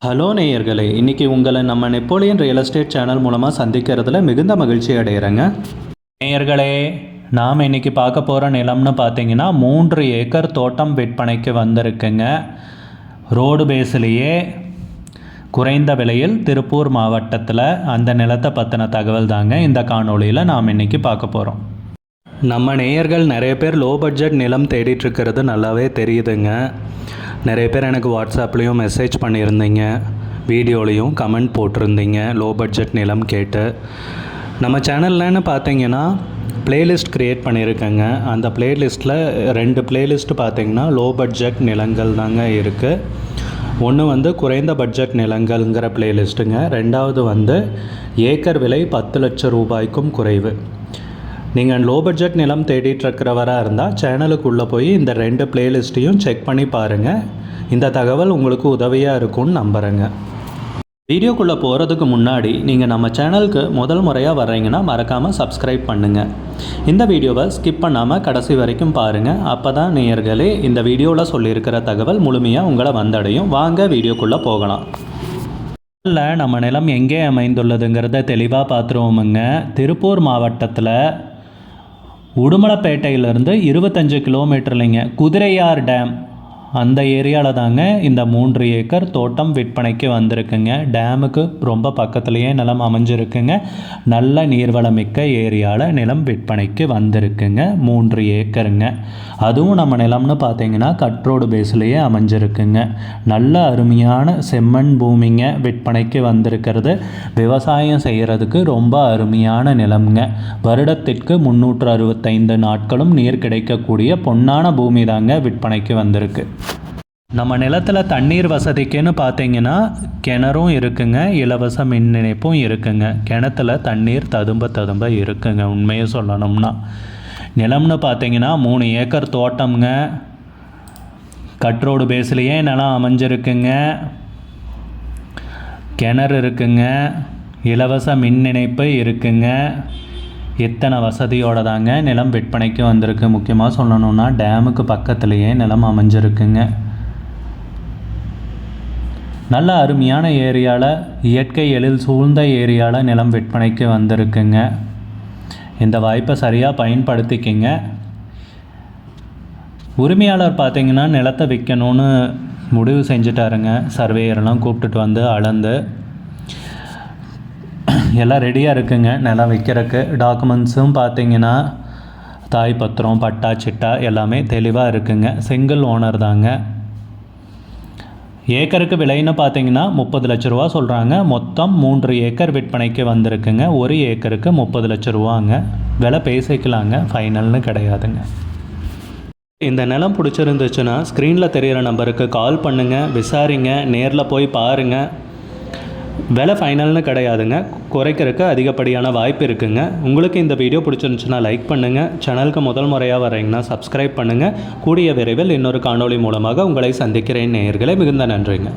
Hello நேயர்களே, இன்றைக்கி உங்களை நம்ம நெப்போலியன் ரியல் எஸ்டேட் சேனல் மூலமாக சந்திக்கிறதுல மிகுந்த மகிழ்ச்சி அடைகிறேங்க. நேயர்களே, நாம் இன்றைக்கி பார்க்க போகிற நிலம்னு பார்த்தீங்கன்னா 3 ஏக்கர் தோட்டம் விற்பனைக்கு வந்திருக்குங்க. ரோடு பேஸ்லேயே குறைந்த விலையில் திருப்பூர் மாவட்டத்தில் அந்த நிலத்தை பற்றின தகவல் தாங்க இந்த காணொளியில் நாம் இன்றைக்கி பார்க்க போகிறோம். நம்ம நேயர்கள் நிறைய பேர் லோ பட்ஜெட் நிலம் தேடிட்டுருக்கிறது நல்லாவே தெரியுதுங்க. நிறைய பேர் எனக்கு வாட்ஸ்அப்லேயும் மெசேஜ் பண்ணியிருந்தீங்க, வீடியோலையும் கமெண்ட் போட்டிருந்தீங்க லோ பட்ஜெட் நிலம் கேட்டு. நம்ம சேனல்லன்னு பார்த்தீங்கன்னா ப்ளேலிஸ்ட் க்ரியேட் பண்ணியிருக்கேங்க. அந்த ப்ளேலிஸ்ட்டில் 2 ப்ளேலிஸ்ட்டு பார்த்தீங்கன்னா லோ பட்ஜெட் நிலங்கள் தாங்க இருக்குது. ஒன்று குறைந்த பட்ஜெட் நிலங்கள்ங்கிற ப்ளேலிஸ்ட்டுங்க. 2வது ஏக்கர் விலை 10 லட்சம் ரூபாய்க்கும் குறைவு. நீங்கள் லோ பட்ஜெட் நிலம் தேடிட்டுருக்கிறவராக இருந்தால் சேனலுக்குள்ளே போய் இந்த 2 ப்ளேலிஸ்ட்டையும் செக் பண்ணி பாருங்கள். இந்த தகவல் உங்களுக்கு உதவியாக இருக்கும்னு நம்புகிறேங்க. வீடியோக்குள்ளே போகிறதுக்கு முன்னாடி நீங்கள் நம்ம சேனலுக்கு முதல் முறையாக வர்றீங்கன்னா மறக்காமல் சப்ஸ்கிரைப் பண்ணுங்கள். இந்த வீடியோவை ஸ்கிப் பண்ணாமல் கடைசி வரைக்கும் பாருங்கள். அப்போ தான் நேயர்களே இந்த வீடியோவில் சொல்லியிருக்கிற தகவல் முழுமையாக உங்களை வந்தடையும். வாங்க வீடியோக்குள்ளே போகலாம். இல்லை, நம்ம நிலம் எங்கே அமைந்துள்ளதுங்கிறத தெளிவாக பார்த்துருவோமுங்க. திருப்பூர் மாவட்டத்தில் உடுமலைப்பேட்டையிலேருந்து 25 கிலோமீட்டர்லைங்க குதிரையார் டேம் அந்த ஏரியாவில் தாங்க இந்த 3 ஏக்கர் தோட்டம் விற்பனைக்கு வந்திருக்குங்க. டேமுக்கு ரொம்ப பக்கத்துலேயே நிலம் அமைஞ்சிருக்குங்க. நல்ல நீர்வளமிக்க ஏரியாவில் நிலம் விற்பனைக்கு வந்திருக்குங்க. 3 ஏக்கருங்க. அதுவும் நம்ம நிலம்னு பார்த்தீங்கன்னா கட்ரோடு பேஸ்லேயே அமைஞ்சிருக்குங்க. நல்ல அருமையான செம்மண் பூமிங்க விற்பனைக்கு வந்திருக்கிறது. விவசாயம் செய்கிறதுக்கு ரொம்ப அருமையான நிலம்ங்க. வருடத்திற்கு 365 நாட்களும் நீர் கிடைக்கக்கூடிய பொன்னான பூமி தாங்க விற்பனைக்கு வந்திருக்கு. நம்ம நிலத்தில் தண்ணீர் வசதிக்குன்னு பார்த்தீங்கன்னா கிணறும் இருக்குங்க, இலவச மின் இணைப்பும் இருக்குங்க. கிணத்துல தண்ணீர் ததும்ப இருக்குங்க. உண்மையை சொல்லணும்னா நிலம்னு பார்த்தீங்கன்னா 3 ஏக்கர் தோட்டம்ங்க. கட்ரோடு பேஸ்லேயே நிலம் அமைஞ்சிருக்குங்க. கிணறு இருக்குங்க, இலவச மின் இணைப்பு இருக்குங்க. இத்தனை வசதியோடு தாங்க நிலம் விற்பனைக்கு வந்திருக்கு. முக்கியமாக சொல்லணும்னா டேமுக்கு பக்கத்துலேயே நிலம் அமைஞ்சிருக்குங்க. நல்ல அருமையான ஏரியாவில், இயற்கை எழில் சூழ்ந்த ஏரியாவில் நிலம் விற்பனைக்கு வந்திருக்குங்க. இந்த வாய்ப்பை சரியாக பயன்படுத்திக்கிங்க. உரிமையாளர் பார்த்திங்கன்னா நிலத்தை விற்கணும்னு முடிவு செஞ்சுட்டாருங்க. சர்வேயரெல்லாம் கூப்பிட்டுட்டு வந்து அளந்து எல்லாம் ரெடியாக இருக்குங்க. நிலம் விற்கிறதுக்கு டாக்குமெண்ட்ஸும் பார்த்திங்கன்னா தாய் பத்திரம், பட்டா, சிட்டா எல்லாமே தெளிவாக இருக்குங்க. சிங்கிள் ஓனர் தாங்க. ஏக்கருக்கு விலைன்னு பார்த்தீங்கன்னா 30 லட்ச ரூபா சொல்கிறாங்க. மொத்தம் 3 ஏக்கர் விற்பனைக்கு வந்திருக்குங்க. ஒரு ஏக்கருக்கு 30 லட்ச ரூபாங்க. விலை பேசிக்கலாங்க, ஃபைனல்னு கிடையாதுங்க. இந்த நிலம் பிடிச்சிருந்துச்சுன்னா ஸ்க்ரீனில் தெரிகிற நம்பருக்கு கால் பண்ணுங்கள், விசாரிங்க, நேரில் போய் பாருங்கள். விலை ஃபைனல்னு கிடையாதுங்க, குறைக்கிறதுக்கு அதிகப்படியான வாய்ப்பு இருக்குங்க. உங்களுக்கு இந்த வீடியோ பிடிச்சிருந்துச்சுன்னா லைக் பண்ணுங்கள். சேனலுக்கு முதல் முறையாக வரீங்கன்னா சப்ஸ்கிரைப் பண்ணுங்கள். கூடிய விரைவில் இன்னொரு காணொளி மூலமாக உங்களை சந்திக்கிறேன் நேயர்களே. மிகுந்த நன்றிங்க.